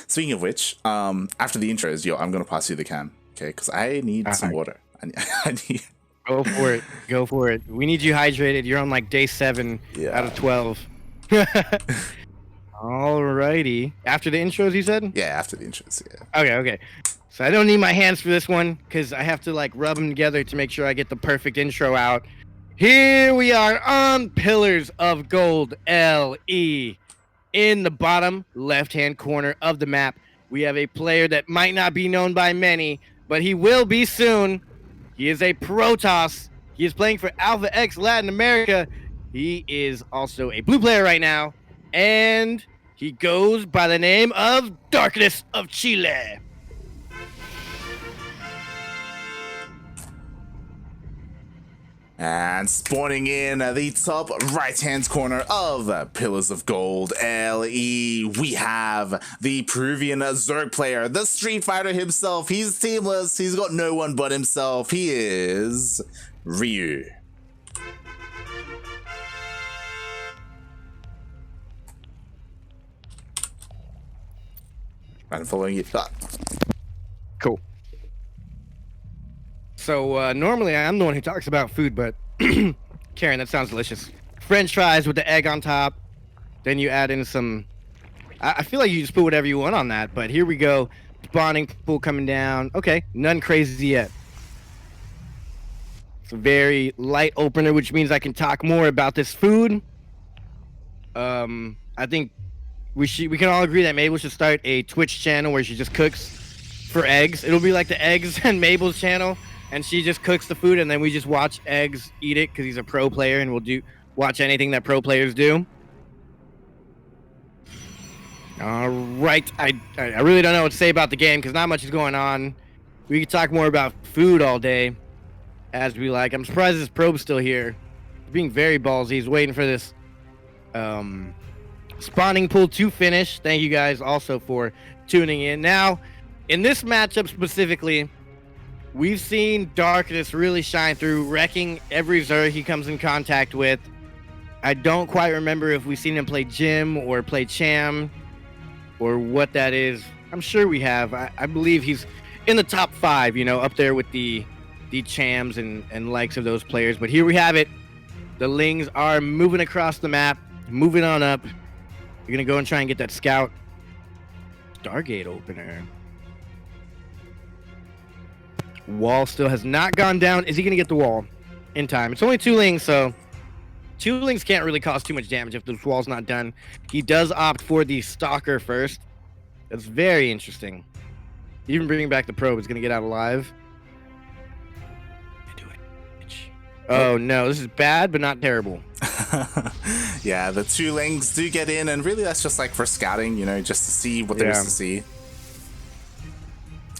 Speaking of which, after the intros, I'm gonna pass you the can, okay? Because I need some water. I need. Go for it. Go for it. We need you hydrated. You're on like day 7 out of 12. Alrighty. After the intros, you said? Yeah, after the intros. Yeah. Okay. So I don't need my hands for this one because I have to like rub them together to make sure I get the perfect intro out. Here we are on Pillars of Gold LE. In the bottom left-hand corner of the map, we have a player that might not be known by many, but he will be soon. He is a Protoss. He is playing for Alpha X Latin America. He is also a blue player right now, and he goes by the name of Darkness of Chile. And spawning in the top right-hand corner of Pillars of Gold LE, we have the Peruvian Zerg player, the Street Fighter himself. He's teamless. He's got no one but himself. He is Ryu. I'm following you. Cool. So normally I'm the one who talks about food, but Karen, that sounds delicious. French fries with the egg on top. Then you add in some. I feel like you just put whatever you want on that, but here we go. Spawning pool coming down. Okay, none crazy yet. It's a very light opener, which means I can talk more about this food. I think we can all agree that Mabel should start a Twitch channel where she just cooks for eggs. It'll be like the Eggs and Mabel's channel. And she just cooks the food, and then we just watch Eggs eat it because he's a pro player, and we'll watch anything that pro players do. All right, I really don't know what to say about the game because not much is going on. We could talk more about food all day, as we like. I'm surprised this probe's still here. He's being very ballsy. He's waiting for this spawning pool to finish. Thank you guys also for tuning in. Now, in this matchup specifically, we've seen Darkness really shine through, wrecking every Zerg he comes in contact with. I don't quite remember if we've seen him play Jim or play Cham or what that is. I'm sure we have. I believe he's in the top 5, up there with the Chams and likes of those players. But here we have it. The Lings are moving across the map, moving on up. You're going to go and try and get that scout. Stargate opener. Wall still has not gone down. Is he going to get the wall in time? It's only 2 Lings, so 2 Lings can't really cause too much damage if the wall's not done. He does opt for the Stalker first. That's very interesting. Even bringing back the probe is going to get out alive. Oh, no. This is bad, but not terrible. Yeah, the 2 Lings do get in, and really that's just like for scouting, just to see what there is to see.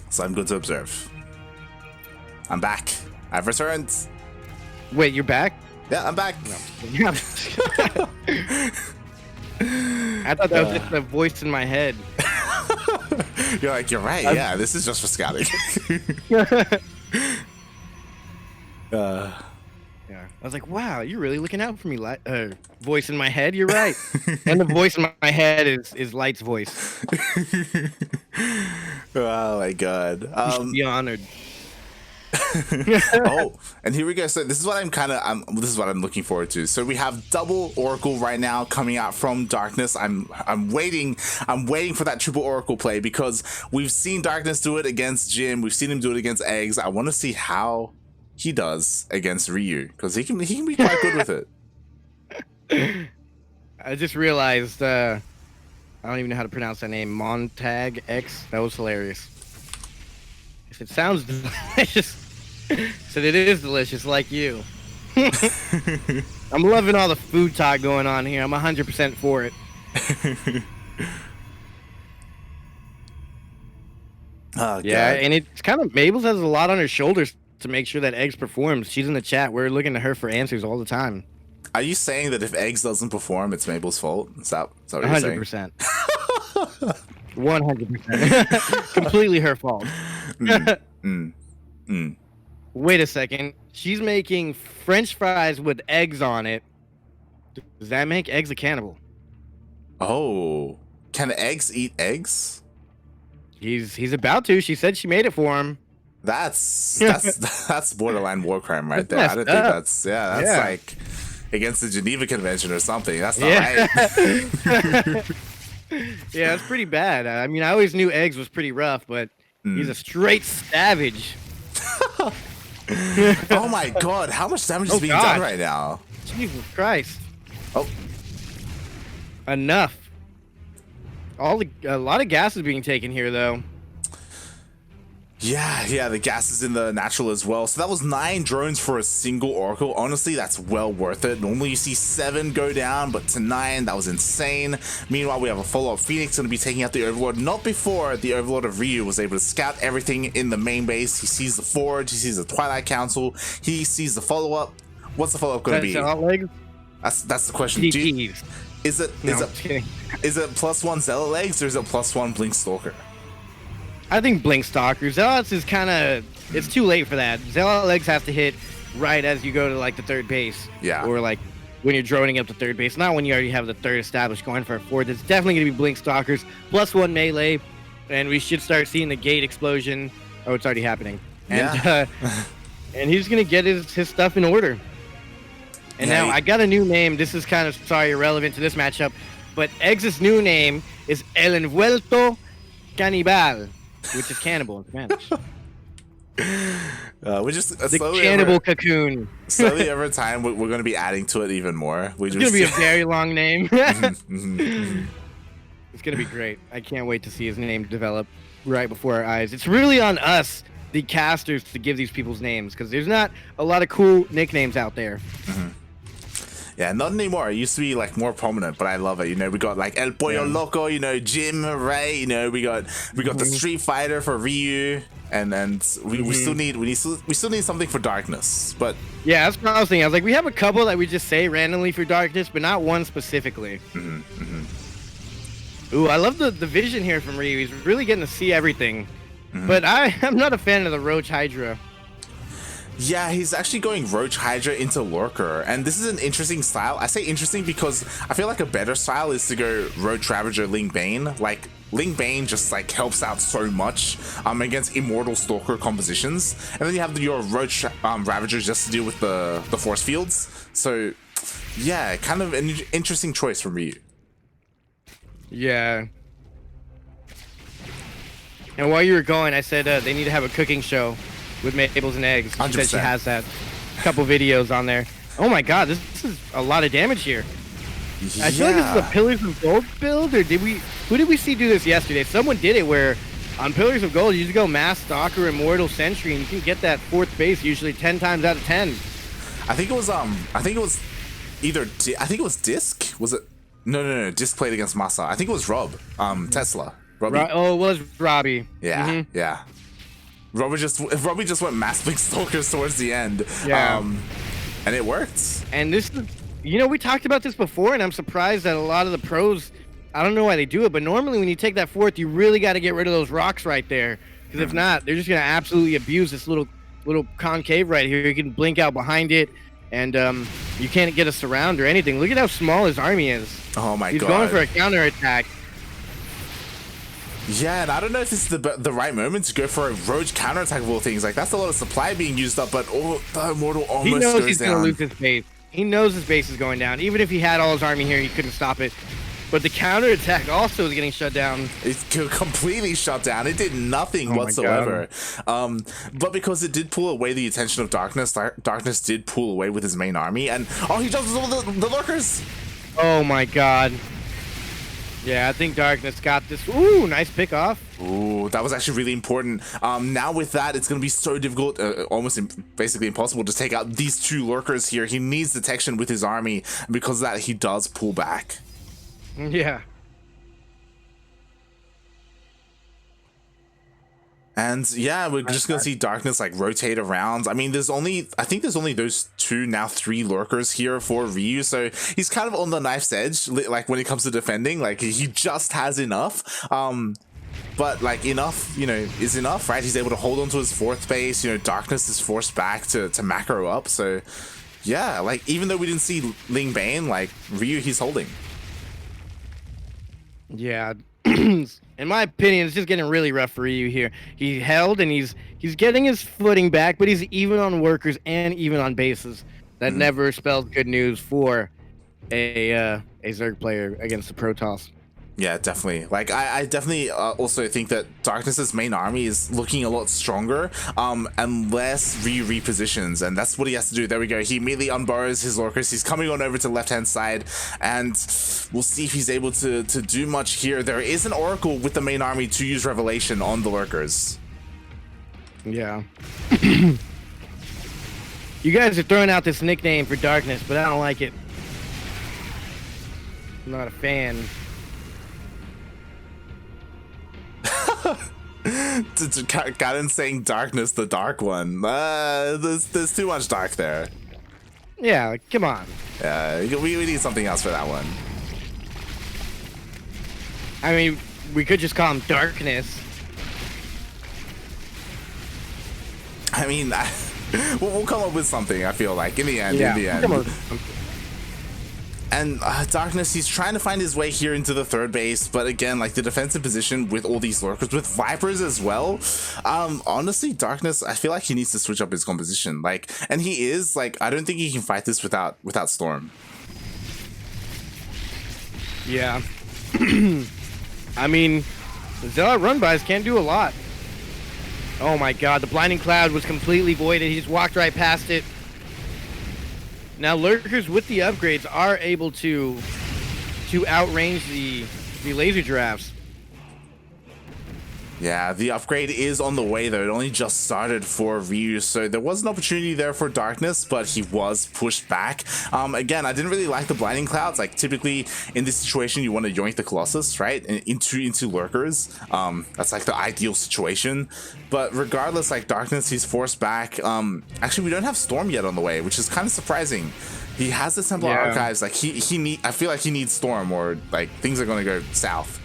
So I'm good to observe. I'm back. I've returned. Wait, you're back? Yeah, I'm back. No. I thought that was just the voice in my head. You're like, you're right. Yeah, this is just for scouting. Yeah. I was like, wow, you're really looking out for me. Voice in my head, you're right. And the voice in my head is Light's voice. Oh my god. You should be honored. Oh, and here we go. So this is what I'm looking forward to. So we have double Oracle right now coming out from Darkness. I'm waiting for that triple Oracle play because we've seen Darkness do it against Jim. We've seen him do it against Eggs. I want to see how he does against Ryu because he can be quite good with it. I just realized I don't even know how to pronounce that name. Montag X. That was hilarious. If it sounds delicious, said it is delicious, like you. I'm loving all the food talk going on here. I'm 100% for it. Oh, yeah, God. and it's kind of Mabel's has a lot on her shoulders to make sure that Eggs performs. She's in the chat. We're looking to her for answers all the time. Are you saying that if Eggs doesn't perform, it's Mabel's fault? Is that what you're saying? 100%. 100%. Completely her fault. Wait a second. She's making French fries with eggs on it. Does that make Eggs a cannibal? Oh. Can eggs eat eggs? He's about to. She said she made it for him. That's borderline war crime right there. I don't think that's like against the Geneva Convention or something. That's not right. Yeah, it's pretty bad. I mean, I always knew Eggs was pretty rough, but he's a straight savage. Oh my god, how much damage is being done right now? Jesus Christ. Oh. Enough. A lot of gas is being taken here, though. Yeah, the gas is in the natural as well. So that was 9 drones for a single Oracle. Honestly, that's well worth it. Normally you see 7 go down, but to 9, that was insane. Meanwhile, we have a follow-up Phoenix going to be taking out the Overlord. Not before the Overlord of Ryu was able to scout everything in the main base. He sees the Forge, he sees the Twilight Council, he sees the follow-up. What's the follow-up going to be? That's the question. Is it +1 Zealot legs or is it +1 Blink Stalker? I think Blink Stalker. Zealots is kind of, it's too late for that. Zealot legs have to hit right as you go to like the third base. Yeah. Or like when you're droning up the third base, not when you already have the third established going for a fourth. It's definitely going to be Blink Stalkers, +1 melee, and we should start seeing the gate explosion. Oh, it's already happening. And and he's going to get his stuff in order. And now I got a new name. This is kind of, irrelevant to this matchup, but Eggs' new name is El Envuelto Canibal, which is cannibal in Spanish. We're just the cannibal cocoon. Slowly over time, we're going to be adding to it even more. It's going to be a very long name. It's going to be great. I can't wait to see his name develop right before our eyes. It's really on us, the casters, to give these people's names, because there's not a lot of cool nicknames out there. Yeah, not anymore. It used to be like more prominent, but I love it. You know, we got like El Pollo Loco, you know, Jim, right? You know, we got the Street Fighter for Ryu, and then we still need something for Darkness. But yeah, that's what I was thinking. I was like, we have a couple that we just say randomly for Darkness, but not one specifically. Ooh, I love the vision here from Ryu. He's really getting to see everything. But I'm not a fan of the Roach Hydra. Yeah, he's actually going Roach Hydra into Lurker, and this is an interesting style. I say interesting because I feel like a better style is to go Roach Ravager Ling Bane. Like, Ling Bane just like helps out so much against Immortal Stalker compositions, and then you have your Roach Ravager just to deal with the force fields. So yeah, kind of an interesting choice from Ryu. Yeah. And while you were going, I said they need to have a cooking show with Maples and Eggs. She said she has that. Couple videos on there. Oh my god, this is a lot of damage here. I feel like this is a Pillars of Gold build, or who did we see do this yesterday? Someone did it where on Pillars of Gold you just go Mass Stalker, Immortal Sentry, and you can get that 4th base usually 10 times out of 10. I think it was Disc. Was it? No. Disc played against Massa. I think it was Rob. Tesla. Robbie. Oh, it was Robbie. Yeah, yeah. Robbie just went Mass Blink Stalkers towards the end. Yeah. And it worked. And this is, we talked about this before, and I'm surprised that a lot of the pros, I don't know why they do it, but normally when you take that 4th, you really got to get rid of those rocks right there. Because if not, they're just going to absolutely abuse this little concave right here. You can blink out behind it, and you can't get a surround or anything. Look at how small his army is. Oh my god. He's going for a counterattack. Yeah, and I don't know if this is the right moment to go for a Roach counterattack of all things. Like, that's a lot of supply being used up, but the Immortal almost goes down. He knows he's going to lose his base. He knows his base is going down. Even if he had all his army here, he couldn't stop it. But the counterattack also is getting shut down. It's completely shut down. It did nothing whatsoever. But because it did pull away the attention of Darkness, Darkness did pull away with his main army. And, he jumps over the Lurkers! Oh my god. Yeah, I think Darkness got this. Ooh, nice pick off. Ooh, that was actually really important. Now with that, it's going to be so difficult, almost basically impossible to take out these 2 Lurkers here. He needs detection with his army, and because of that, he does pull back. Yeah. And yeah, we're just gonna see Darkness like rotate around. I mean, I think there's only those 2, now 3 Lurkers here for Ryu, so he's kind of on the knife's edge, like when it comes to defending. Like, he just has enough. But like, enough, is enough, right? He's able to hold on to his 4th base. Darkness is forced back to macro up. So yeah, like, even though we didn't see Ling Bane, like, Ryu, he's holding. Yeah, in my opinion, it's just getting really rough for Ryu here. He held and he's getting his footing back, but he's even on workers and even on bases. That never spells good news for a Zerg player against the Protoss. Yeah, definitely. Like, I definitely also think that Darkness's main army is looking a lot stronger, unless Ryu repositions, and that's what he has to do. There we go. He immediately unburrows his Lurkers. He's coming on over to the left-hand side, and we'll see if he's able to do much here. There is an Oracle with the main army to use Revelation on the Lurkers. Yeah. You guys are throwing out this nickname for Darkness, but I don't like it. I'm not a fan. Gaden saying Darkness, the dark one. There's too much dark there. Yeah, like, come on. We need something else for that one. I mean, we could just call him Darkness. I mean, we'll come up with something, I feel like, in the end. Yeah, in the end. And Darkness, he's trying to find his way here into the third base, but again, like, the defensive position with all these Lurkers, with Vipers as well, honestly, Darkness, I feel like he needs to switch up his composition, like, and he is, like, I don't think he can fight this without Storm. Yeah. I mean, Zealot run-bys can't do a lot. Oh my god, the Blinding Cloud was completely voided. He just walked right past it. Now Lurkers with the upgrades are able to outrange the laser giraffes. Yeah, the upgrade is on the way though. It only just started for Ryu, so there was an opportunity there for Darkness, but he was pushed back. Again, I didn't really like the Blinding Clouds. Like, typically in this situation, you want to yoink the Colossus, right, into Lurkers. That's like the ideal situation. But regardless, like, Darkness, he's forced back. Actually, we don't have Storm yet on the way, which is kind of surprising. He has the Templar Archives. Like, I feel like he needs Storm, or like things are going to go south.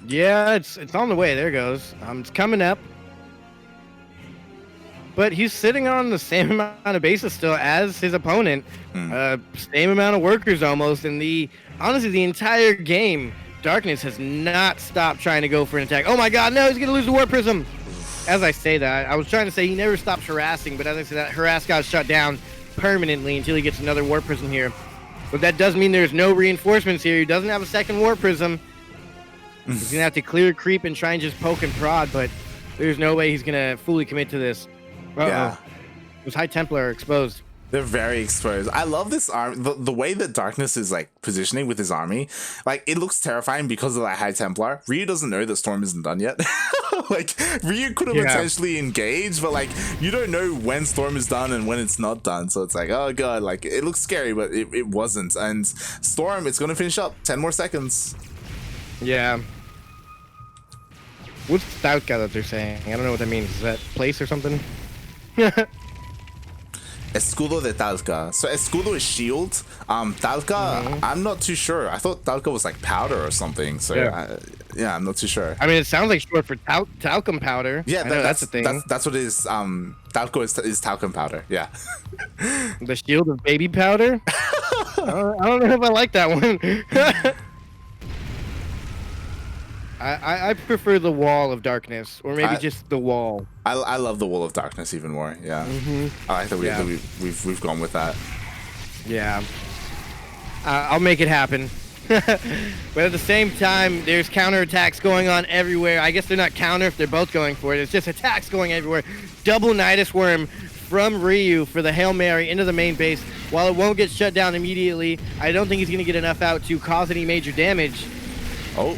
Yeah, it's on the way. There it goes. It's coming up. But he's sitting on the same amount of bases still as his opponent. Same amount of workers almost. And honestly, the entire game, Darkness has not stopped trying to go for an attack. Oh my god, no, he's going to lose the Warp Prism. As I say that, I was trying to say he never stops harassing, but as I say that, harass got shut down permanently until he gets another Warp Prism here. But that does mean there's no reinforcements here. He doesn't have a second Warp Prism. He's gonna have to clear creep and try and just poke and prod, but there's no way he's gonna fully commit to this. Yeah, those High Templar are exposed. They're very exposed. I love this army. The way that Darkness is like positioning with his army, like, it looks terrifying because of that High Templar. Ryu doesn't know that Storm isn't done yet. Like, Ryu could have potentially engaged, but like, you don't know when Storm is done and when it's not done. So it's like, oh god, like, it looks scary, but it wasn't. And Storm, it's gonna finish up. 10 more seconds. Yeah. What's Talca that they're saying? I don't know what that means. Is that place or something? Escudo de Talca. So Escudo is shield. Talca, I'm not too sure. I thought Talca was like powder or something. So yeah, I'm not too sure. I mean, it sounds like short for talcum powder. Yeah, that's the thing. That's what it is. Talco is talcum powder. Yeah. The shield of baby powder? I don't know if I like that one. I prefer the Wall of Darkness, or maybe just the Wall. I love the Wall of Darkness even more. Yeah, I like that we've gone with that. Yeah, I'll make it happen. But at the same time, there's counterattacks going on everywhere. I guess they're not counter if they're both going for it. It's just attacks going everywhere. Double Nidus Worm from Ryu for the Hail Mary into the main base. While it won't get shut down immediately, I don't think he's going to get enough out to cause any major damage. Oh.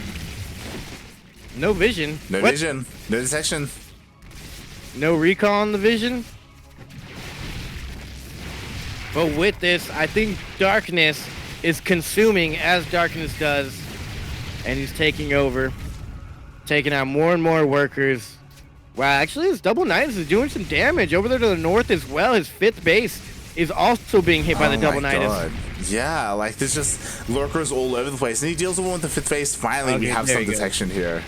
No vision. No vision. No detection. No recall on the vision. But with this, I think Darkness is consuming as Darkness does. And he's taking over. Taking out more and more workers. Wow, actually his Double Nidus is doing some damage over there to the north as well. His 5th base is also being hit by the Double Nidus. Yeah, like, there's just Lurkers all over the place. And he deals with one with the 5th base. Finally, we have some detection here.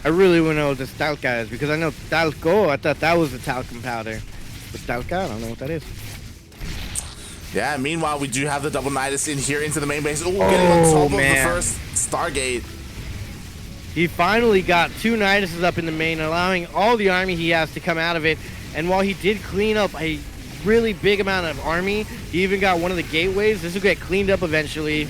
I really want to know what this Talca is, because I know Talco, I thought that was the talcum powder. But Talca, I don't know what that is. Yeah, meanwhile, we do have the double Nidus in here into the main base. Ooh, getting on top of the first Stargate. He finally got 2 Niduses up in the main, allowing all the army he has to come out of it. And while he did clean up a really big amount of army, he even got one of the gateways. This will get cleaned up eventually.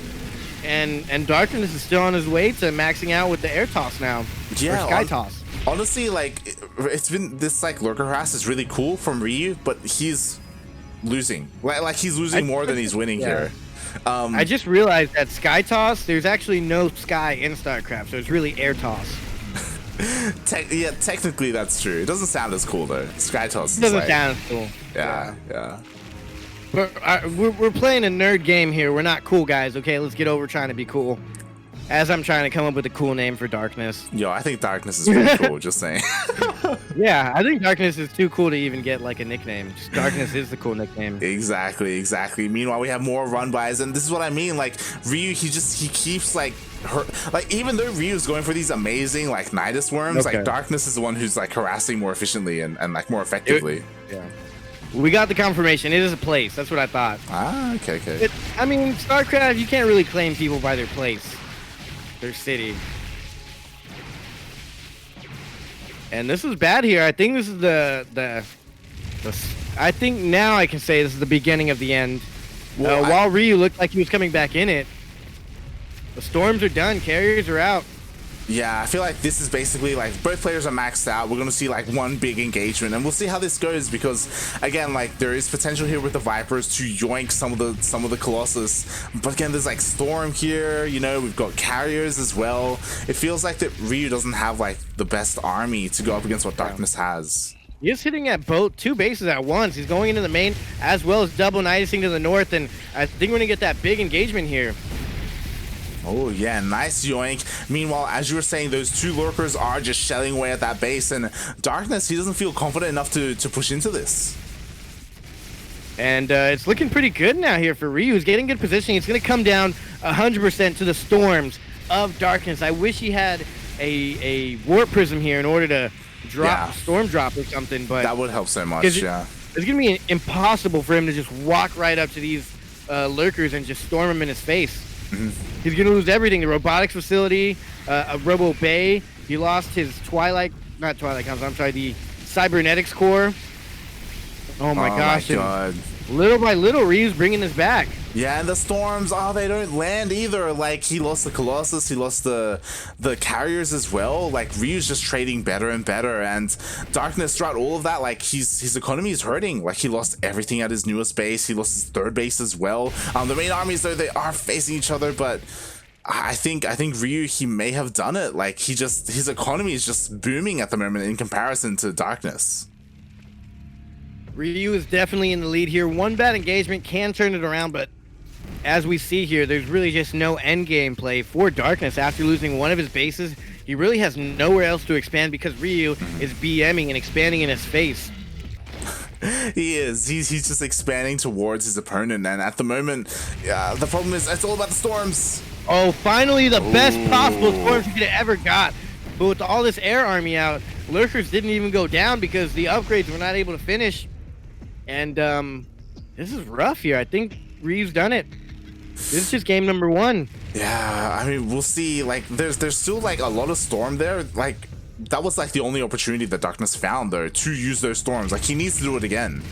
And Darkness is still on his way to maxing out with the air toss now. Yeah, or sky toss. Honestly, like, it's been this, like, lurker harass is really cool from Ryu, but he's losing. Like he's losing more than he's winning here. I just realized that sky toss, there's actually no sky in StarCraft, so it's really air toss. Yeah, technically that's true. It doesn't sound as cool though. Sky toss. It doesn't sound as cool. Yeah. But we're playing a nerd game here. We're not cool guys. Okay, let's get over trying to be cool. As I'm trying to come up with a cool name for Darkness. Yo, I think Darkness is pretty cool, just saying. Yeah, I think Darkness is too cool to even get like a nickname. Just Darkness is the cool nickname. Exactly. Meanwhile, we have more run bys, and this is what I mean. Like Ryu, he keeps like even though Ryu's going for these amazing like Nidus worms, like Darkness is the one who's like harassing more efficiently and like more effectively. Yeah. We got the confirmation. It is a place. That's what I thought. Ah, okay. I mean, StarCraft, you can't really claim people by their place. Their city. And this is bad here. I think this is the I think now I can say this is the beginning of the end. Well, while Ryu looked like he was coming back in it, the storms are done. Carriers are out. Yeah, I feel like this is basically like both players are maxed out. We're gonna see like one big engagement, and we'll see how this goes because again, like there is potential here with the Vipers to yoink some of the Colossus. But again, there's like Storm here. You know, we've got carriers as well. It feels like that Ryu doesn't have like the best army to go up against what Darkness has. He's hitting at both 2 bases at once. He's going into the main as well as double Nidusing to the north, and I think we're gonna get that big engagement here. Oh yeah, nice yoink. Meanwhile, as you were saying, those 2 lurkers are just shelling away at that base, and Darkness, he doesn't feel confident enough to push into this. And it's looking pretty good now here for Ryu. He's getting good positioning. It's going to come down 100% to the storms of Darkness. I wish he had a warp prism here in order to drop storm drop or something, but that would help so much. Yeah, it's going to be impossible for him to just walk right up to these lurkers and just storm them in his face. He's going to lose everything. The robotics facility, a Robo Bay. He lost his the cybernetics core. Oh my gosh. God. Little by little, Ryu's bringing this back. Yeah, and the storms, they don't land either. Like, he lost the Colossus, he lost the carriers as well. Like, Ryu's just trading better and better, and Darkness, throughout all of that, like, his economy is hurting. Like, he lost everything at his newest base, he lost his 3rd base as well. The main armies, though, they are facing each other, but I think Ryu, he may have done it. Like, his economy is just booming at the moment in comparison to Darkness. Ryu is definitely in the lead here. One bad engagement can turn it around, but as we see here, there's really just no end game play for Darkness. After losing one of his bases, he really has nowhere else to expand because Ryu is BMing and expanding in his face. He is. He's just expanding towards his opponent, and at the moment, the problem is it's all about the storms. Oh, finally the best possible storms he could have ever got. But with all this air army out, lurkers didn't even go down because the upgrades were not able to finish. And this is rough here. I think Ryu's done it. This is just game number 1. Yeah, I mean, we'll see. Like, there's still like a lot of storm there. Like, that was like the only opportunity that Darkness found though to use those storms. Like, he needs to do it again.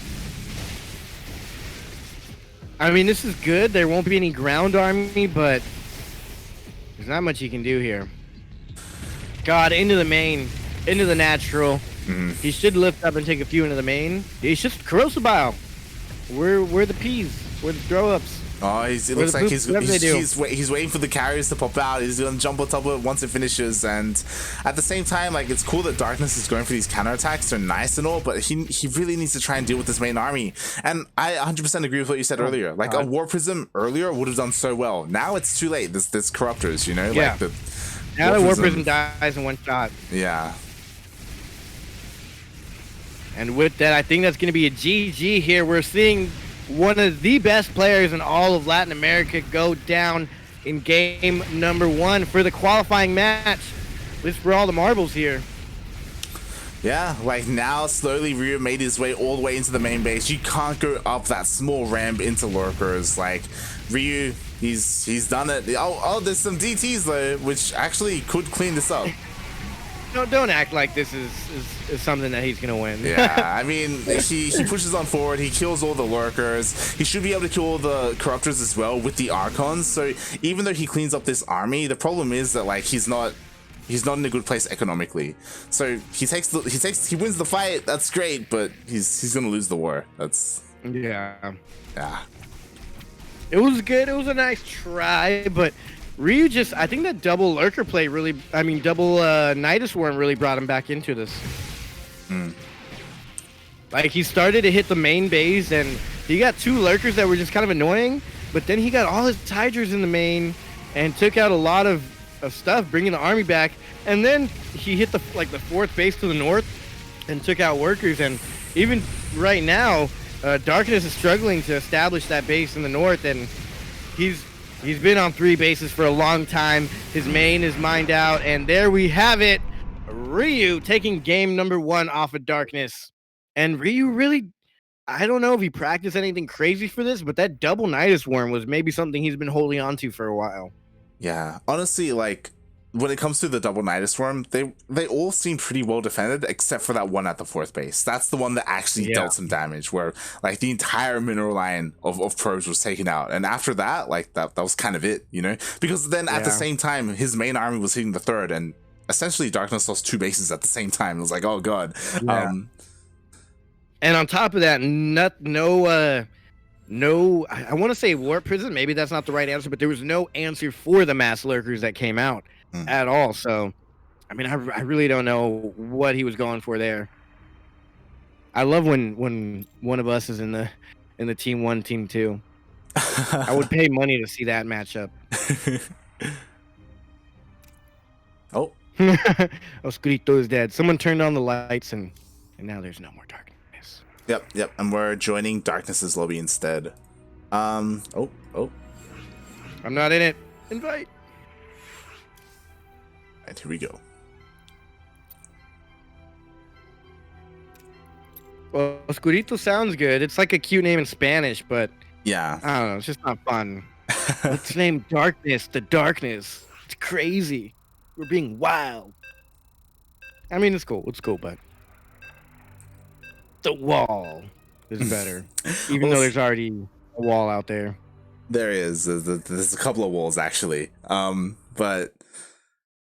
I mean, this is good. There won't be any ground army, but there's not much he can do here. God, into the main, into the natural. He should lift up and take a few into the main. He's just corrosive bile. We're the peas. We're the throw-ups. Oh, it looks like he's waiting for the carriers to pop out. He's gonna jump on top of it once it finishes, and at the same time, like, it's cool that Darkness is going for these counterattacks. They're nice and all, but he really needs to try and deal with this main army. And I 100% agree with what you said earlier. Like, a War Prism earlier would have done so well. Now it's too late. There's Corruptors, you know? Yeah. Like, now the War Prism dies in one shot. Yeah. And with that, I think that's going to be a GG here. We're seeing one of the best players in all of Latin America go down in game number 1 for the qualifying match. This for all the marbles here. Yeah, like now slowly Ryu made his way all the way into the main base. You can't go up that small ramp into lurkers. Like Ryu, he's done it. Oh, there's some DTs though, which actually could clean this up. No, don't act like this is something that he's gonna win. Yeah, I mean, he pushes on forward. He kills all the lurkers. He should be able to kill all the corruptors as well with the Archons. So even though he cleans up this army, the problem is that like he's not in a good place economically. So he wins the fight. That's great, but he's gonna lose the war. That's yeah. Yeah. It was good. It was a nice try, but Ryu I think that double lurker play really, double Nidus Swarm really brought him back into this. Like he started to hit the main base and he got 2 lurkers that were just kind of annoying, but then he got all his Hydras in the main and took out a lot of stuff, bringing the army back, and then he hit the 4th base to the north and took out workers. And even right now, Darkness is struggling to establish that base in the north, and he's been on 3 bases for a long time. His main is mined out, and there we have it. Ryu taking game number 1 off of Darkness. And Ryu really, I don't know if he practiced anything crazy for this, but that double Nidus Worm was maybe something he's been holding on to for a while. Yeah, honestly, like when it comes to the double Nidus Worm, they all seem pretty well defended except for that one at the 4th base. That's the one that actually dealt some damage, where like the entire mineral line of probes was taken out, and after that, like that was kind of it, you know, because then at the same time his main army was hitting the 3rd, and essentially Darkness lost 2 bases at the same time. It was like, oh god. And on top of that, no, I want to say Warp Prison. Maybe that's not the right answer, but there was no answer for the mass lurkers that came out at all. So, I mean, I really don't know what he was going for there. I love when one of us is in the team 1, team 2. I would pay money to see that matchup. Oh, Oscurito is dead. Someone turned on the lights, and now there's no more darkness. Yep, and we're joining Darkness's lobby instead. Oh. I'm not in it. Invite. And here we go. Well, Oscurito sounds good. It's like a cute name in Spanish, but yeah, I don't know. It's just not fun. It's named Darkness. The Darkness. It's crazy. We're being wild. I mean, it's cool. It's cool, but the wall is better, even though there's already a wall out there. There is. There's a couple of walls actually. But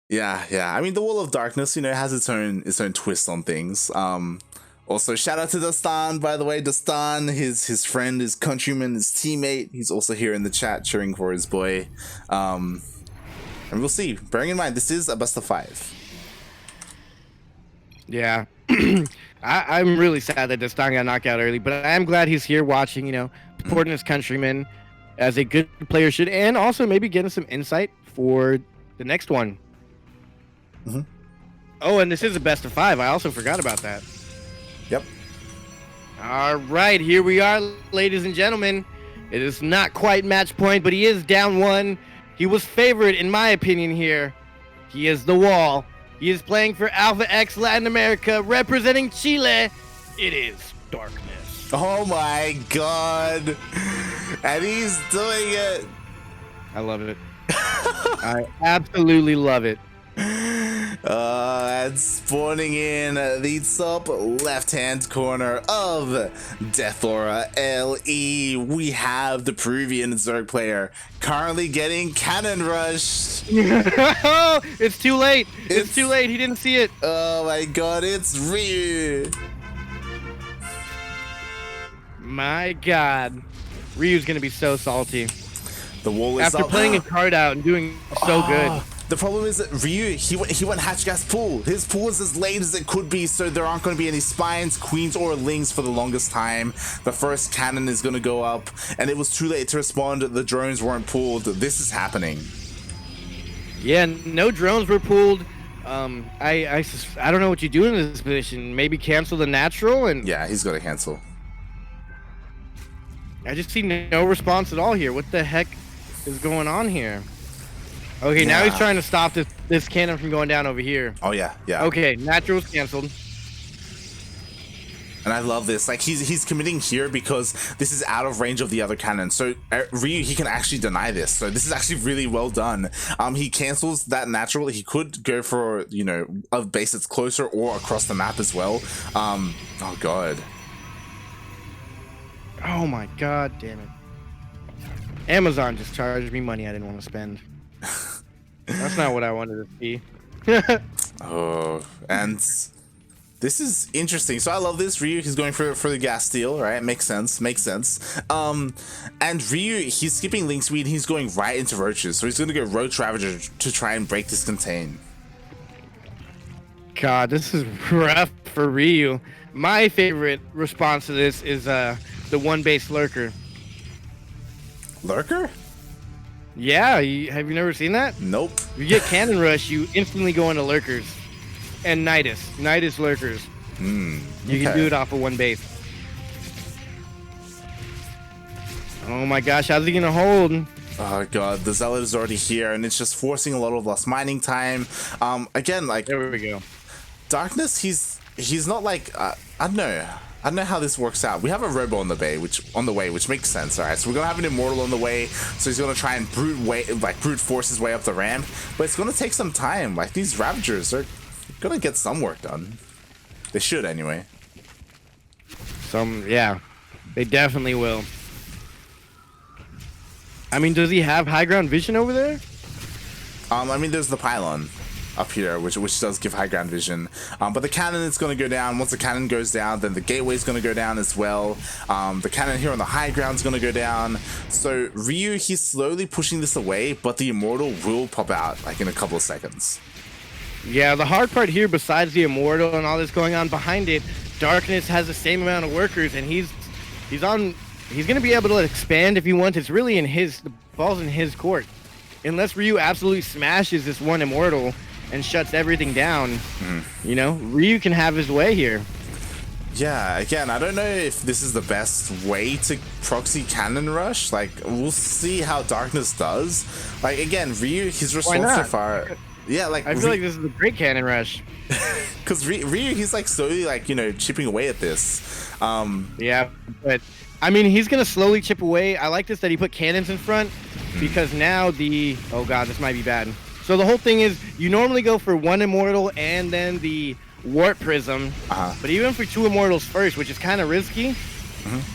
yeah. I mean, the Wall of Darkness, you know, has its own twist on things. Also, shout out to Dastan, by the way. Dastan, his friend, his countryman, his teammate. He's also here in the chat cheering for his boy. And we'll see. Bearing in mind, this is a best of 5. Yeah. I'm really sad that Dastan got knocked out early, but I am glad he's here watching, you know, supporting his countrymen as a good player should, and also maybe getting some insight for the next one. Oh, and this is a best of 5. I also forgot about that. Yep. All right, here we are, ladies and gentlemen. It is not quite match point, but he is down 1. He was favored, in my opinion, here. He is the wall. He is playing for Alpha X Latin America, representing Chile. It is Darkness. Oh my god. And he's doing it. I love it. I absolutely love it. And spawning in the top left-hand corner of Death Aura LE, we have the Peruvian Zerg player currently getting cannon rushed. It's too late. It's too late. He didn't see it. Oh my god, it's Ryu. My god. Ryu's gonna be so salty. The wall is after up. playing a card out and doing so good. The problem is that Ryu, he went Hatchgas pool. His pool is as late as it could be, so there aren't going to be any spines, queens, or lings for the longest time. The first cannon is going to go up, and it was too late to respond. The drones weren't pulled. This is happening. Yeah, no drones were pulled. I don't know what you do in this position. Maybe cancel the natural, and yeah, he's got to cancel. I just see no response at all here. What the heck is going on here? Okay, now he's trying to stop this cannon from going down over here. Oh, yeah. Okay, natural's canceled. And I love this. Like he's committing here because this is out of range of the other cannon. So Ryu, he can actually deny this. So this is actually really well done. He cancels that natural. He could go for, you know, a base that's closer or across the map as well. Oh god. Oh my god, damn it. Amazon just charged me money I didn't want to spend. That's not what I wanted to see. Oh, and this is interesting. So I love this. Ryu, he's going for the gas steal, right? Makes sense. And Ryu, he's skipping Link Speed. He's going right into Roaches. So he's going to go Roach Ravager to try and break this contain. God, this is rough for Ryu. My favorite response to this is the one base lurker. Lurker? Yeah, have you never seen that? Nope. If you get Cannon Rush, you instantly go into lurkers. And Nidus lurkers. You can do it off of one base. Oh my gosh, how's he gonna hold? Oh god, the Zealot is already here, and it's just forcing a lot of lost mining time. Again, like, there we go. Darkness, he's not like I don't know how this works out. We have a Robo on the way, which makes sense. All right, so we're gonna have an Immortal on the way, so he's gonna try and brute force his way up the ramp, but it's gonna take some time. Like, these Ravagers are gonna get some work done. They should anyway. Yeah, they definitely will. I mean, does he have high ground vision over there? I mean, there's the pylon up here, which does give high ground vision. But the cannon is going to go down. Once the cannon goes down, then the gateway is going to go down as well. The cannon here on the high ground is going to go down. So Ryu, he's slowly pushing this away, but the Immortal will pop out like in a couple of seconds. Yeah, the hard part here, besides the Immortal and all this going on behind it, Darkness has the same amount of workers, and he's going to be able to expand if he wants. It's really the ball's in his court. Unless Ryu absolutely smashes this one Immortal and shuts everything down, you know, Ryu can have his way here. Yeah, again, I don't know if this is the best way to proxy Cannon Rush. Like, we'll see how Darkness does. Like, again, Ryu, his response so far... Yeah, like... I feel like this is a great Cannon Rush. Because Ryu, he's like slowly, like, you know, chipping away at this. Yeah, but... I mean, he's going to slowly chip away. I like this that he put cannons in front because now oh god, this might be bad. So the whole thing is you normally go for one Immortal and then the Warp Prism. But even for two Immortals first, which is kind of risky,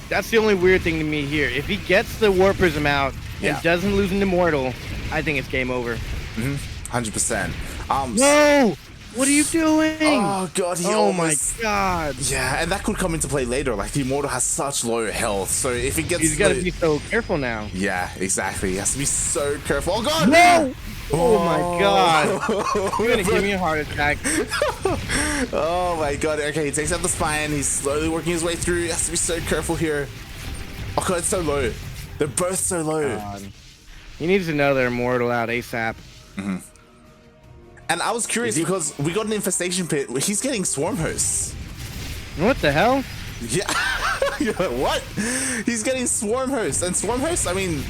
that's the only weird thing to me here. If he gets the Warp Prism out and doesn't lose an Immortal, I think it's game over. 100%. No! What are you doing? Oh god, my god. Yeah, and that could come into play later. Like, the Immortal has such low health, so if it gets... He's got to be so careful now. Yeah, exactly. He has to be so careful. Oh god! No! Oh my god. You're gonna give me a heart attack. Oh my god. Okay, he takes out the spine. He's slowly working his way through. He has to be so careful here. Oh god, it's so low. They're both so low. God. He needs another Immortal out ASAP. And I was curious because we got an Infestation Pit. He's getting Swarm Hosts. What the hell? Yeah. What? He's getting Swarm Hosts. And Swarm Hosts, I mean,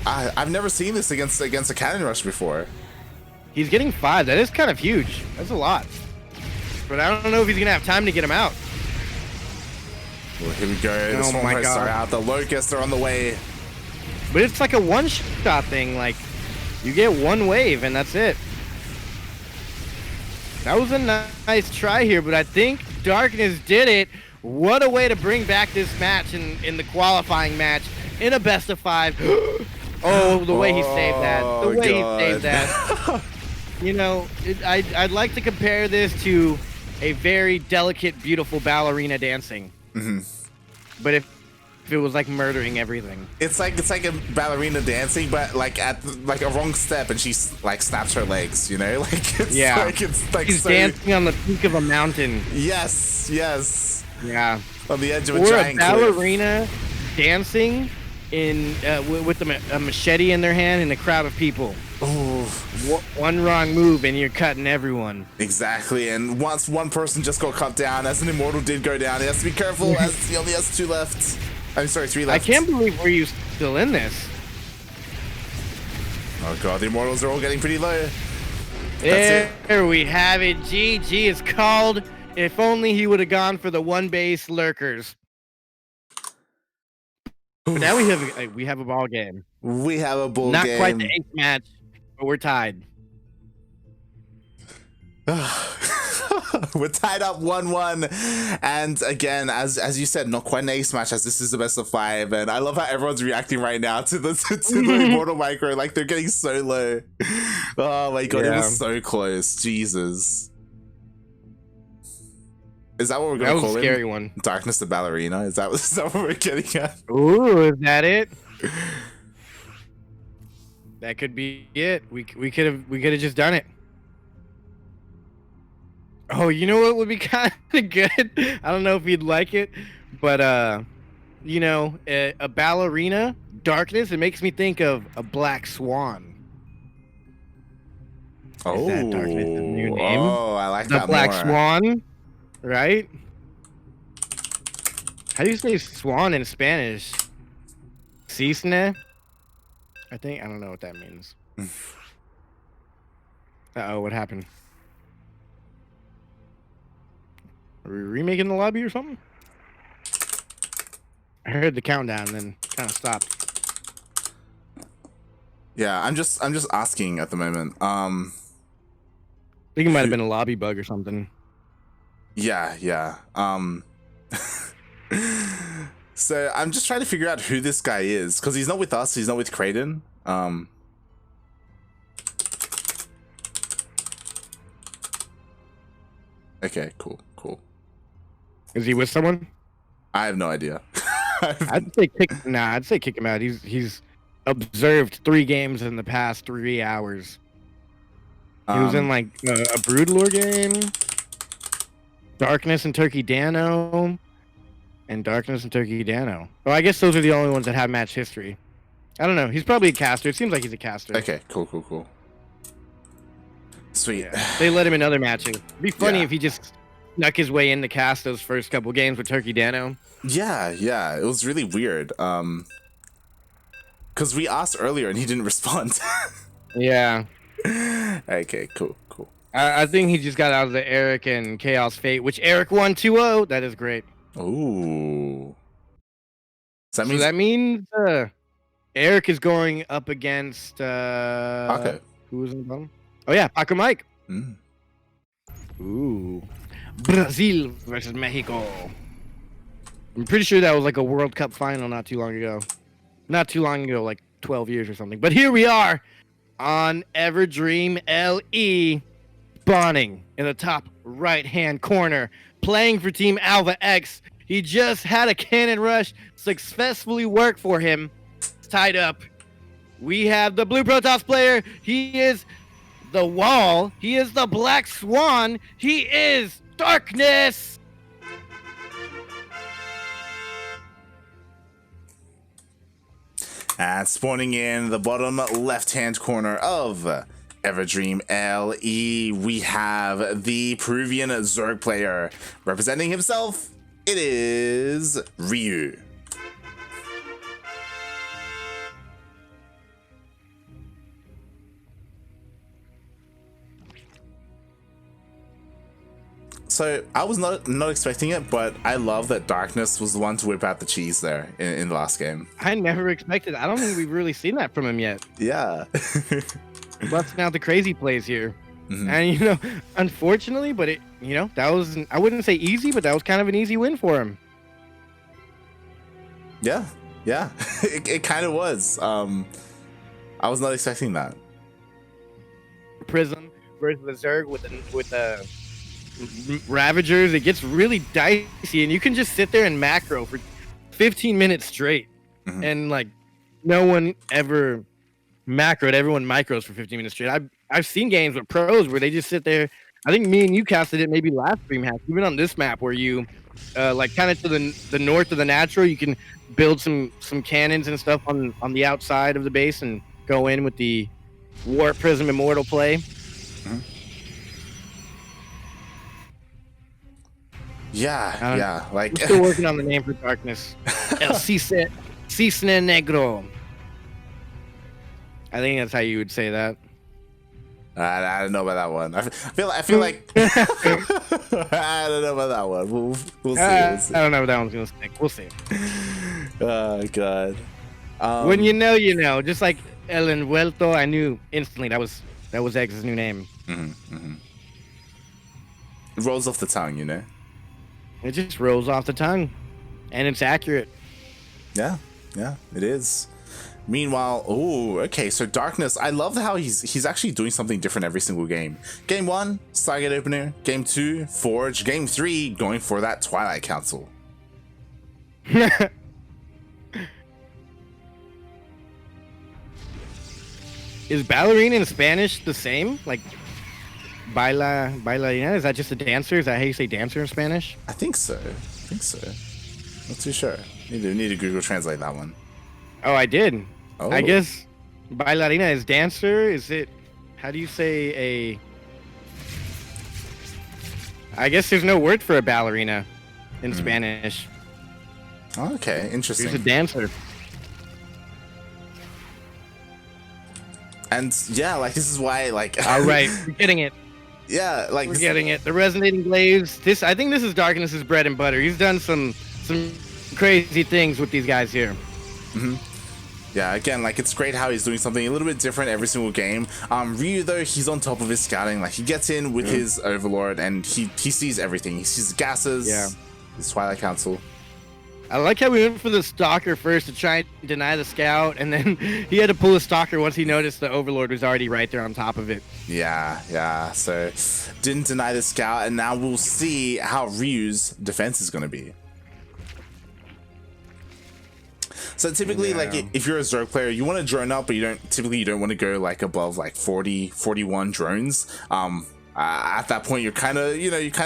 I've never seen this against a Cannon Rush before. He's getting 5. That is kind of huge. That's a lot. But I don't know if he's going to have time to get him out. Well, here we go. The Swarm Hosts are out. The Locusts are on the way. But it's like a one-shot thing. Like, you get one wave and that's it. That was a nice try here, but I think Darkness did it. What a way to bring back this match in the qualifying match in a best of 5. Oh, the way he saved that. The way he saved that. You know, I'd like to compare this to a very delicate, beautiful ballerina dancing. But if it was like murdering everything. It's like a ballerina dancing, but like at like a wrong step, and she like snaps her legs. You know, like it's like she's dancing on the peak of a mountain. Yes. Yeah. On the edge of a giant cliff. Or a ballerina dancing in with a machete in their hand in a crowd of people. Oh, one wrong move and you're cutting everyone. Exactly, and once one person just got cut down, as an Immortal did go down, he has to be careful as he only has 2 left. I'm sorry, 3 left. I can't believe we're still in this. Oh god, the Immortals are all getting pretty low. There we have it. GG is called. If only he would have gone for the one base lurkers. But now we have a ball game. We have a ball Not game. quite the 8th match, but we're tied. We're tied up 1-1, and again, as you said, not quite an ace match, as this is the best of 5. And I love how everyone's reacting right now to the Immortal Micro, like they're getting so low. Oh my god, It was so close. Jesus. Is that what we're gonna call it? That was a scary one. Darkness the Ballerina? Is that what we're getting at? Ooh, is that it? That could be it. We could have just done it. Oh, you know what would be kind of good? I don't know if you'd like it, but you know, a ballerina, darkness. It makes me think of a black swan. Oh, is that Darkness's new name? Oh, I like that the black more. swan, right? How do you say swan in Spanish? Cisne? I don't know what that means. Uh-oh, what happened? Are we remaking the lobby or something? I heard the countdown, then kind of stopped. Yeah, I'm just asking at the moment. I think it might have been a lobby bug or something. Yeah. So I'm just trying to figure out who this guy is, because he's not with us. He's not with Kraden. Okay, cool. Is he with someone? I have no idea. I'd say kick him out. He's observed 3 games in the past 3 hours. He was in like a Broodlore game, Darkness and Turkey Dano, and Darkness and Turkey Dano. Well, I guess those are the only ones that have match history. I don't know. He's probably a caster. It seems like he's a caster. Okay, cool. Sweet. Yeah. They let him in other matching. It'd be funny if he just snuck his way in to cast those first couple games with Turkey Dano. Yeah. It was really weird. Because we asked earlier and he didn't respond. Yeah. Okay, cool. I think he just got out of the Eric and Chaos Fate, which Eric won 2-0. That is great. Ooh. So that means Eric is going up against okay. Who was in the bottom? Oh yeah, Paco Mike. Ooh. Brazil versus Mexico. I'm pretty sure that was like a World Cup final not too long ago. Not too long ago, like 12 years or something. But here we are on Everdream LE, spawning in the top right-hand corner, playing for Team Alpha X. He just had a cannon rush successfully work for him. It's tied up. We have the Blue Protoss player. He is the Wall. He is the Black Swan. He is Darkness. And spawning in the bottom left-hand corner of Everdream LE, we have the Peruvian Zerg player. Representing himself, it is Ryu. So I was not expecting it, but I love that Darkness was the one to whip out the cheese there in the last game. I never expected. I don't think we've really seen that from him yet. Yeah. Busting out the crazy plays here. And, you know, unfortunately, but it, you know, that was, I wouldn't say easy, but that was kind of an easy win for him. Yeah. It kind of was. I was not expecting that. Prism versus the Zerg with the Ravagers, it gets really dicey, and you can just sit there and macro for 15 minutes straight, and like no one ever macroed. Everyone micros for 15 minutes straight. I've seen games with pros where they just sit there. I think me and you casted it maybe last DreamHack, even on this map where you like kind of to the north of the natural, you can build some cannons and stuff on the outside of the base and go in with the Warp Prism Immortal play. Yeah, like we're still working on the name for Darkness. El Cisne Negro. I think that's how you would say that. I don't know about that one. I feel like I don't know about that one. We'll see. We'll see. I don't know if that one's gonna stick. We'll see. Oh god. When you know, you know. Just like El Envuelto, I knew instantly that was X's new name. It rolls off the tongue, you know. It just rolls off the tongue, and it's accurate. Yeah, it is. Meanwhile, oh, okay, so Darkness, I love how he's actually doing something different every single game. Game 1, Stargate Opener. Game 2, Forge. Game 3, going for that Twilight Council. Is ballerina in Spanish the same? Like, bailarina? Is that just a dancer? Is that how you say dancer in Spanish? I think so. Not too sure. Need to Google Translate that one. Oh, I did. Oh. I guess bailarina is dancer. Is it? How do you say a? I guess there's no word for a ballerina in Spanish. Okay, interesting. There's a dancer. And yeah, like this is why, like. All right, we're getting it. Yeah, like We're getting it. The resonating glaives. I think this is Darkness's bread and butter. He's done some crazy things with these guys here. Yeah, again, like it's great how he's doing something a little bit different every single game. Ryu though, he's on top of his scouting. Like he gets in with his Overlord and he sees everything. He sees the gases. Yeah. His Twilight Council. I like how we went for the Stalker first to try and deny the scout, and then he had to pull a Stalker once he noticed the Overlord was already right there on top of it. Yeah. So didn't deny the scout, and now we'll see how Ryu's defense is going to be. So typically, like if you're a Zerg player, you want to drone up, but you don't want to go like above like 40, 41 drones. At that point, you're kind of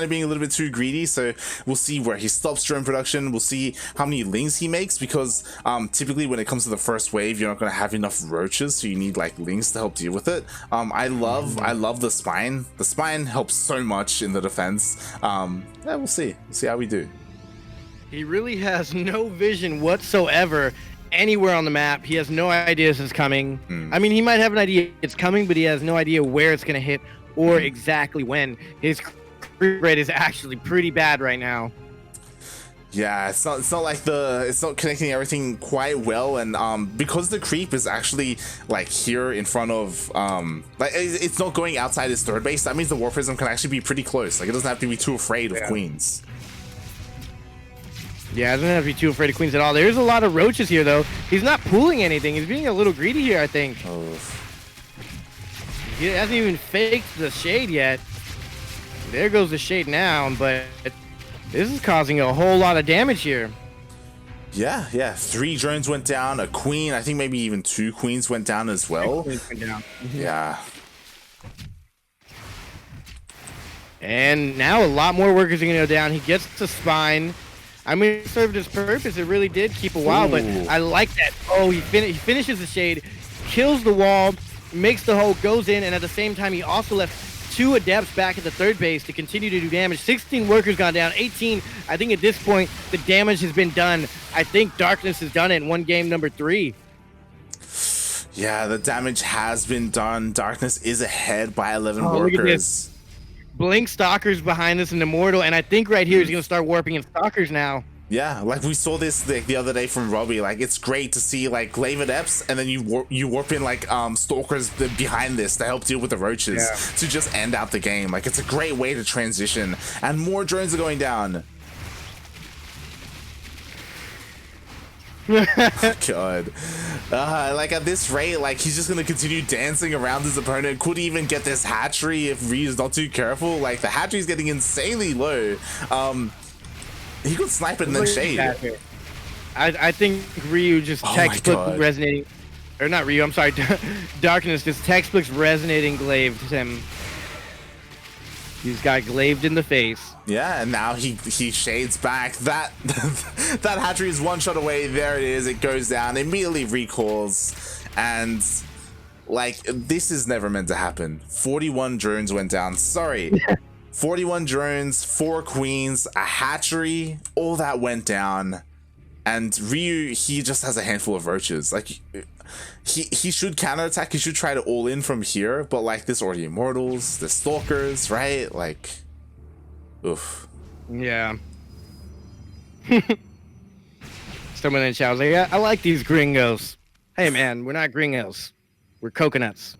being a little bit too greedy. So we'll see where he stops drone production. We'll see how many lings he makes, because typically when it comes to the first wave, you're not going to have enough roaches, so you need like lings to help deal with it. I love the spine. The spine helps so much in the defense. Yeah, we'll see how we do. He really has no vision whatsoever anywhere on the map. He has no idea this is coming. I mean, he might have an idea it's coming, but he has no idea where it's going to hit or exactly when. His creep rate is actually pretty bad right now. Yeah, it's not connecting everything quite well, and because the creep is actually like here in front of like it's not going outside his third base. That means the War Prism can actually be pretty close. Like it doesn't have to be too afraid of queens. Yeah, doesn't have to be too afraid of queens at all. There's a lot of roaches here, though. He's not pulling anything. He's being a little greedy here, I think. He hasn't even faked the shade yet. There goes the shade now, but this is causing a whole lot of damage here. Yeah. 3 drones went down. A queen, I think maybe even 2 queens went down as well. Yeah. And now a lot more workers are going to go down. He gets the spine. I mean, it served his purpose. It really did keep a while, but I like that. Oh, he finishes the shade, kills the wall, makes the hole, goes in, and at the same time, he also left 2 adepts back at the third base to continue to do damage. 16 workers gone down, 18. I think at this point, the damage has been done. I think Darkness has done it in game number 3. Yeah, the damage has been done. Darkness is ahead by 11 workers. Blink Stalkers behind us and Immortal, and I think right here he's going to start warping in Stalkers now. Yeah, like we saw this the other day from Robbie. Like it's great to see like Glaive Adepts, and then you warp in like Stalkers behind this to help deal with the roaches to just end out the game. Like it's a great way to transition, and more drones are going down. God, like at this rate, like he's just gonna continue dancing around his opponent. Could even get this hatchery if Ryu's not too careful. Like the hatchery's getting insanely low. He could snipe it and then shade. I think Ryu just textbook resonating, or not Ryu. I'm sorry, Darkness just textbooks resonating glaved him. He's got glaved in the face. Yeah, and now he shades back. That hatchery is 1 shot away. There it is. It goes down. Immediately recalls, and like this is never meant to happen. 41 drones went down. Sorry. 41 drones, 4 queens, a hatchery, all that went down. And Ryu, he just has a handful of roaches. Like he should counterattack. He should try to all in from here. But like, there's already Immortals, there's Stalkers, right? Like, oof. Yeah. Someone in the chat was like, yeah, I like these gringos. Hey man, we're not gringos. We're coconuts.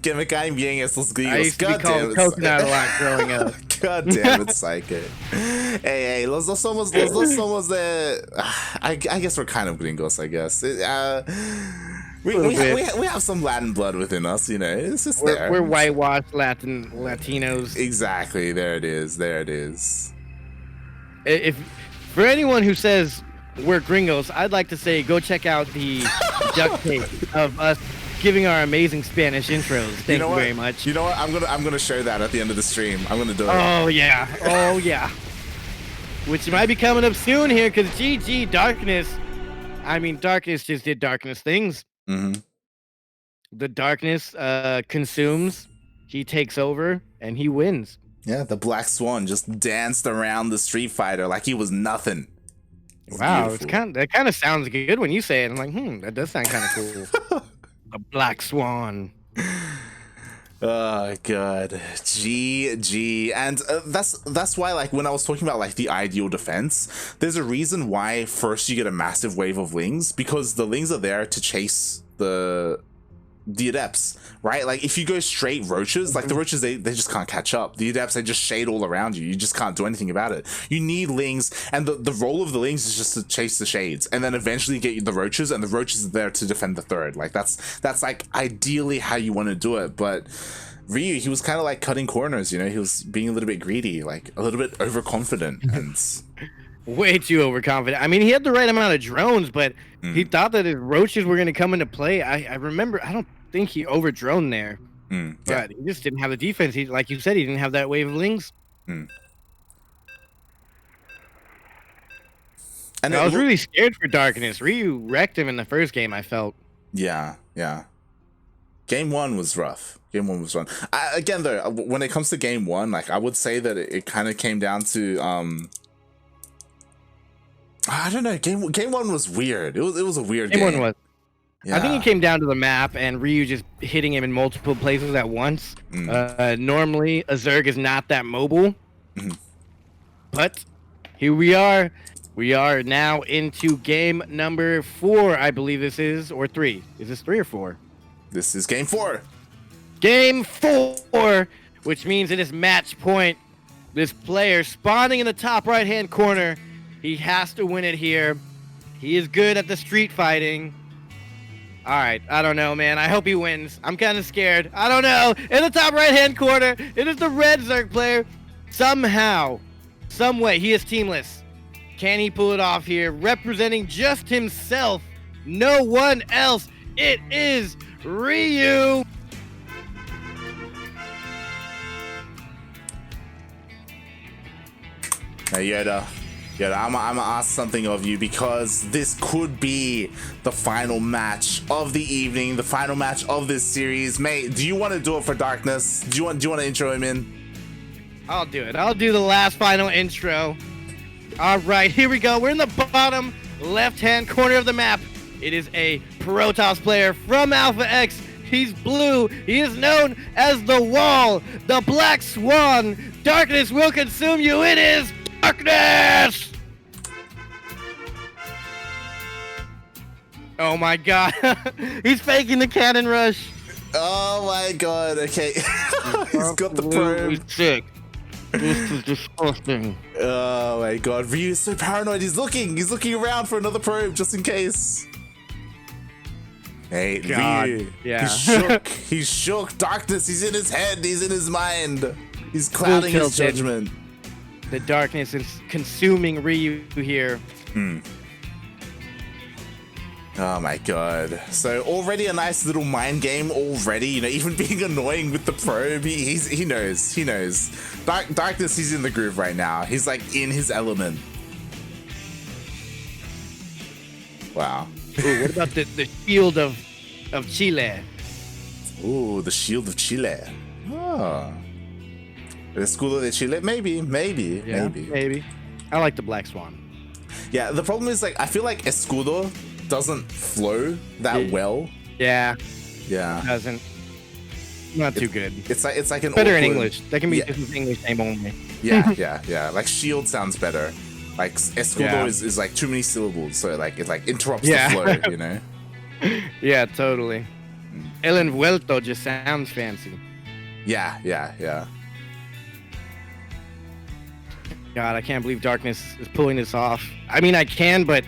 Que me caen bien estos gringos. I used to be called coconut a lot growing up. God damn it, Psychic. Hey, los dos somos de... I guess we're kind of gringos, I guess. We have some Latin blood within us, you know. It's just there. We're whitewashed Latinos. Exactly. There it is. There it is. If for anyone who says we're gringos, I'd like to say go check out the duct tape of us giving our amazing Spanish intros. Thank you very much. You know what? I'm gonna show that at the end of the stream. I'm gonna do it. Oh yeah. Oh yeah. Which might be coming up soon here, because GG Darkness. I mean, Darkness just did Darkness things. Mm-hmm. The Darkness consumes. He takes over and he wins. Yeah, the Black Swan just danced around the Street Fighter like he was nothing. Wow, that kind of sounds good when you say it. I'm like, that does sound kind of cool. A Black Swan. Oh god, GG. And that's why, like, when I was talking about like the ideal defense, there's a reason why first you get a massive wave of Lings, because the Lings are there to chase the Adepts, right? Like, if you go straight Roaches, like the Roaches, they just can't catch up. The Adepts, they just shade all around you. You just can't do anything about it. You need Lings, and the role of the Lings is just to chase the shades, and then eventually get the Roaches, and the Roaches are there to defend the third. Like, that's like ideally how you want to do it. But Ryu, he was kind of like cutting corners, you know. He was being a little bit greedy, like a little bit overconfident, and way too overconfident. I mean, he had the right amount of drones, but he thought that his Roaches were going to come into play. I remember, I don't think he overdroned there, but he just didn't have the defense. He, like you said, he didn't have that wave of Lings. And I was really scared for Darkness. Ryu wrecked him in the first game, I felt. Yeah. Game one was rough. Again, though, when it comes to game one, like, I would say that it kind of came down to I don't know. Game one was weird. It was a weird game. Game one was. Yeah. I think it came down to the map and Ryu just hitting him in multiple places at once. Normally, a Zerg is not that mobile. But here we are. We are now into game number 4, I believe this is, or 3. Is this 3 or 4? This is game 4. Game 4, which means it is match point. This player spawning in the top right-hand corner. He has to win it here. He is good at the street fighting. All right, I don't know, man. I hope he wins. I'm kind of scared. I don't know. In the top right-hand corner, it is the red Zerg player. Somehow, some way, he is teamless. Can he pull it off here? Representing just himself, no one else. It is Ryu. Hey, Yoda, I'm gonna ask something of you, because this could be the final match of the evening, the final match of this series. Mate, do you want to do it for Darkness? Do you want to intro him in? I'll do it. I'll do the last final intro. All right, here we go. We're in the bottom left-hand corner of the map. It is a Protoss player from Alpha X. He's blue. He is known as the Wall, the Black Swan. Darkness will consume you. It is Darkness! Oh my god. He's faking the cannon rush. Oh my god, okay. He's got the probe. Sick. This is disgusting. Oh my god, Ryu is so paranoid. He's looking around for another probe just in case. Hey, god. Ryu. Yeah. He's shook. Darkness, he's in his head. He's in his mind. He's clouding his judgment. The Darkness is consuming Ryu here. Oh my god. So already a nice little mind game already, you know, even being annoying with the probe. He knows. Darkness, he's in the groove right now. He's like in his element. Wow. Ooh, what about the shield of Chile? Ooh, the shield of Chile. Oh. The Escudo de Chile? Maybe. I like the Black Swan. Yeah, the problem is like I feel like Escudo doesn't flow that well. Yeah. Yeah. It doesn't. Not too good. It's like an better in awkward- English. That can be just an English name only. Yeah. Like shield sounds better. Like Escudo Yeah. is like too many syllables, so like it like interrupts Yeah. the flow, you know. Yeah, totally. El Envuelto just sounds fancy. Yeah. God, I can't believe Darkness is pulling this off. I mean, I can, but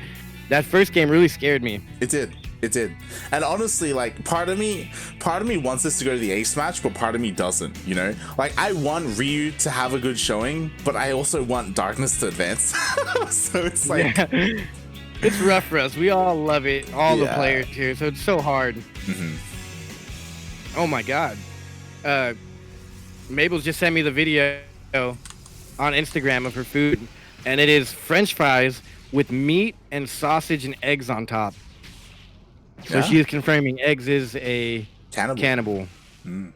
that first game really scared me. It did. And honestly, like part of me wants this to go to the ace match, but part of me doesn't, you know? Like I want Ryu to have a good showing, but I also want Darkness to advance. So it's like it's rough for us. We all love it, all the players here, so it's so hard. Oh my god. Mabel's just sent me the video on Instagram of her food, and it is French fries with meat and sausage and eggs on top. So she is confirming eggs is a cannibal. You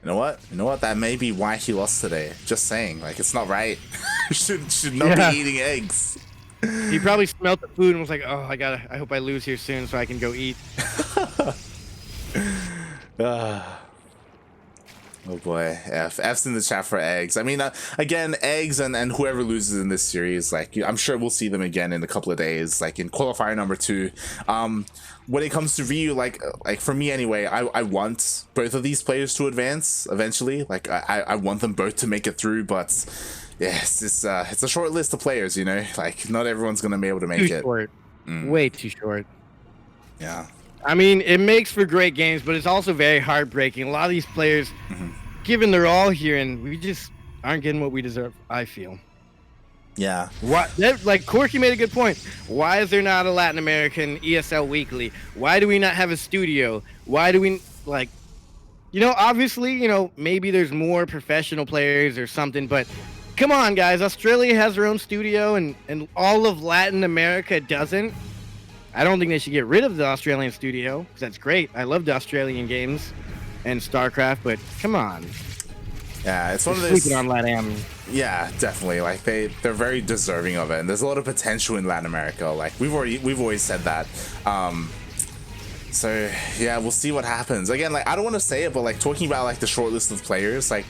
know what? That may be why he lost today. Just saying, like it's not right. should not be eating eggs. He probably smelled the food and was like, "Oh, I hope I lose here soon so I can go eat." Oh boy, F's in the chat for eggs. I mean, again, eggs and whoever loses in this series, like I'm sure we'll see them again in a couple of days, like in qualifier number 2. When it comes to Ryu, like for me anyway, I want both of these players to advance eventually. Like I want them both to make it through, but yes, it's a short list of players, you know. Like not everyone's gonna be able to make it. Short. Way too short. Yeah. I mean, it makes for great games, but it's also very heartbreaking. A lot of these players, given their all here, and we just aren't getting what we deserve, I feel. Yeah. Like Corky made a good point. Why is there not a Latin American ESL Weekly? Why do we not have a studio? Why do we, like, you know, obviously, you know, maybe there's more professional players or something, but come on, guys. Australia has their own studio, and all of Latin America doesn't. I don't think they should get rid of the Australian studio, because that's great. I love the Australian games and StarCraft, but come on. Yeah, it's one of those. Sleeping on LATAM. Yeah, definitely. Like they're very deserving of it, and there's a lot of potential in Latin America. Like we've always said that. So yeah, we'll see what happens. Again, like I don't want to say it, but like talking about like the short list of players, like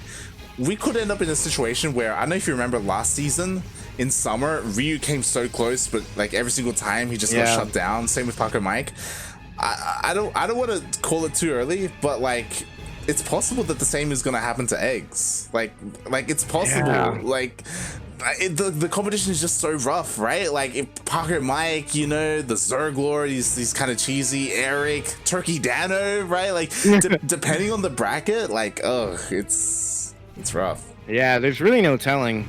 we could end up in a situation where I don't know if you remember last season. In summer, Ryu came so close, but like every single time he just got shut down. Same with Parker Mike. I don't want to call it too early, but like it's possible that the same is gonna happen to eggs. Like it's possible. Yeah. Like the competition is just so rough, right? Like if Parker Mike, you know, the Zerglord, he's kind of cheesy. Eric, Turkey Dano, right? Like depending on the bracket, like it's rough. Yeah, there's really no telling.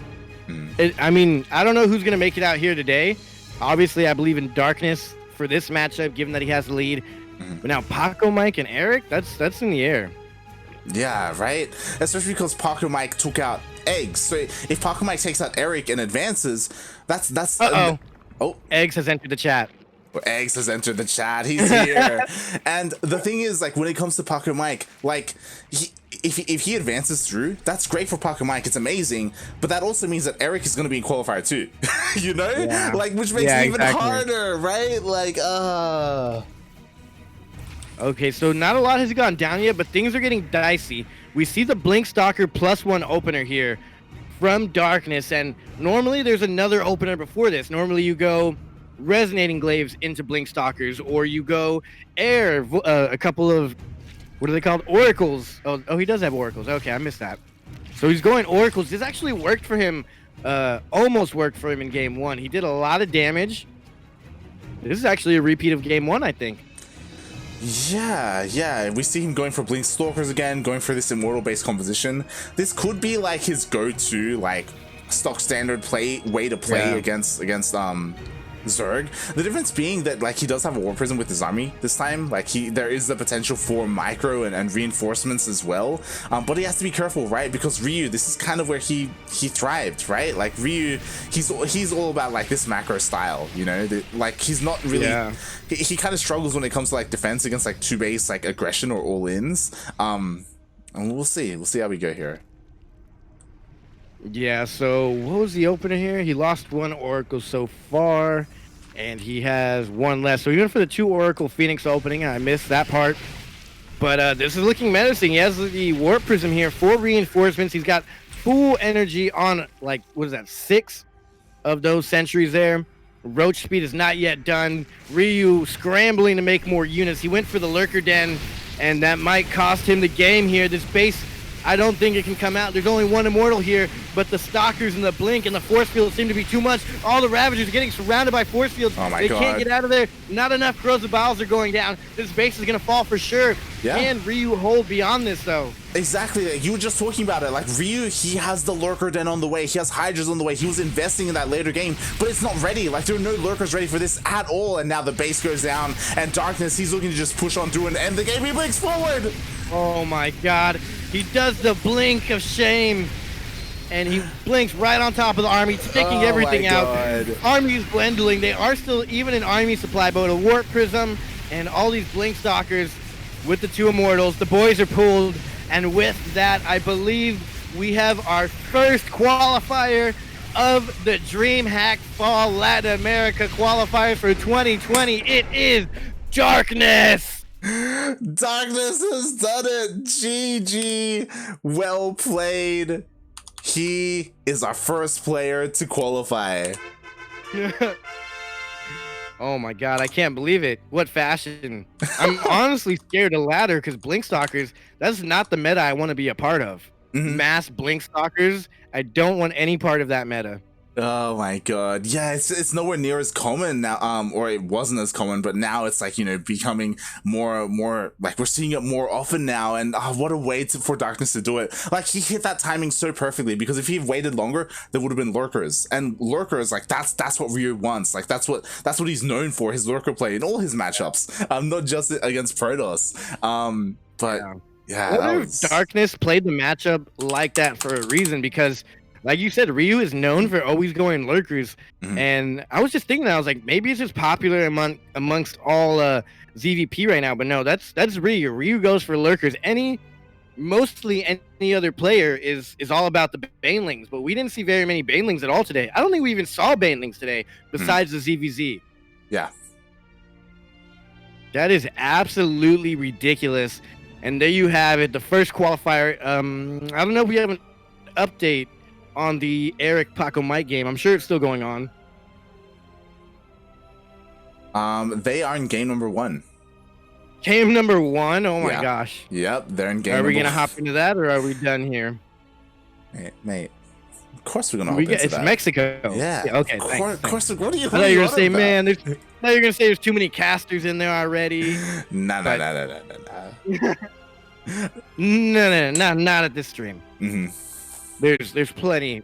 I mean, I don't know who's going to make it out here today. Obviously, I believe in Darkness for this matchup, given that he has the lead. But now Paco, Mike, and Eric, that's in the air. Yeah, right? Especially because Paco Mike took out eggs. So if Paco Mike takes out Eric and advances, that's... Uh-oh. Oh. Eggs has entered the chat. Eggs has entered the chat. He's here. And the thing is, like, when it comes to Paco Mike, like... If he advances through, that's great for Parker Mike. It's amazing, but that also means that Eric is going to be in qualifier too. You know, like which makes it even harder, right? Like, Okay, so not a lot has gone down yet, but things are getting dicey. We see the Blink Stalker +1 opener here from Darkness, and normally there's another opener before this. Normally you go Resonating Glaives into Blink Stalkers, or you go Air, a couple of. What are they called? Oracles. Oh, he does have oracles. Okay, I missed that. So he's going oracles. This actually worked for him. Almost worked for him in game 1. He did a lot of damage. This is actually a repeat of game 1, I think. Yeah. We see him going for Blink Stalkers again, going for this immortal-based composition. This could be like his go-to, like stock standard way to play against Zerg. The difference being that like he does have a War Prism with his army this time. Like there is the potential for micro and reinforcements as well. But he has to be careful, right? Because Ryu, this is kind of where he thrived, right? Like Ryu, he's all about like this macro style, you know. Like he's not really. He kind of struggles when it comes to like defense against like 2-base like aggression or all-ins. And we'll see how we go here. Yeah, so what was the opener here? He lost one Oracle so far, and he has one less. So he went for the 2 Oracle Phoenix opening. I missed that part. But this is looking menacing. He has the Warp Prism here, 4 reinforcements. He's got full energy on, like, what is that, 6 of those sentries there. Roach speed is not yet done. Ryu scrambling to make more units. He went for the Lurker Den, and that might cost him the game here. This base, I don't think it can come out. There's only one Immortal here, but the Stalkers and the Blink and the Force Field seem to be too much. All the Ravagers are getting surrounded by Force Fields. Oh my they God. can't get out of there. Not enough Crows of Biles are going down. This base is going to fall for sure. Yeah. Can Ryu hold beyond this, though? Exactly, like, you were just talking about it. Like, Ryu, he has the Lurker Den on the way. He has Hydras on the way. He was investing in that later game, but it's not ready. Like, there are no Lurkers ready for this at all. And now the base goes down, and Darkness, he's looking to just push on through and end the game. He blinks forward. Oh my God. He does the blink of shame, and he blinks right on top of the army, taking everything out. Army is dwindling. They are still even in army supply, but a Warp Prism and all these Blink Stalkers with the 2 Immortals. The boys are pulled, and with that, I believe we have our first qualifier of the DreamHack Fall Latin America qualifier for 2020. It is Darkness. Darkness has done it. GG. Well played. He is our first player to qualify. Oh my God, I can't believe it. What fashion. I'm honestly scared of ladder because Blink Stalkers, that's not the meta I want to be a part of. Mass Blink Stalkers, I don't want any part of that meta. Oh my God. Yeah, it's nowhere near as common now, or it wasn't as common, but now it's like, you know, becoming more like we're seeing it more often now. And what a way for Darkness to do it. Like, he hit that timing so perfectly, because if he waited longer, there would have been Lurkers, and Lurkers, like, that's what Ryu wants. Like, that's what he's known for, his Lurker play in all his matchups, not just against Protoss. But yeah, what if Darkness played the matchup like that for a reason? Because like you said, Ryu is known for always going Lurkers. And I was just thinking that, I was like, maybe it's just popular amongst all ZVP right now, but no, that's Ryu. Ryu goes for Lurkers. Mostly any other player is all about the Banelings, but we didn't see very many Banelings at all today. I don't think we even saw Banelings today besides the ZVZ. Yeah. That is absolutely ridiculous. And there you have it, the first qualifier. I don't know if we have an update on the Eric Paco Mike game. I'm sure it's still going on. They are in game number 1. Game number 1? Oh my gosh. Yep, they're in game. Are we gonna hop into that, or are we done here? Mate. Of course we're gonna hop into it's that. Mexico. Yeah. Okay. Of course. What are you? I thought you were gonna say, man. Now you're gonna say there's too many casters in there already. No. No, not at this stream. There's plenty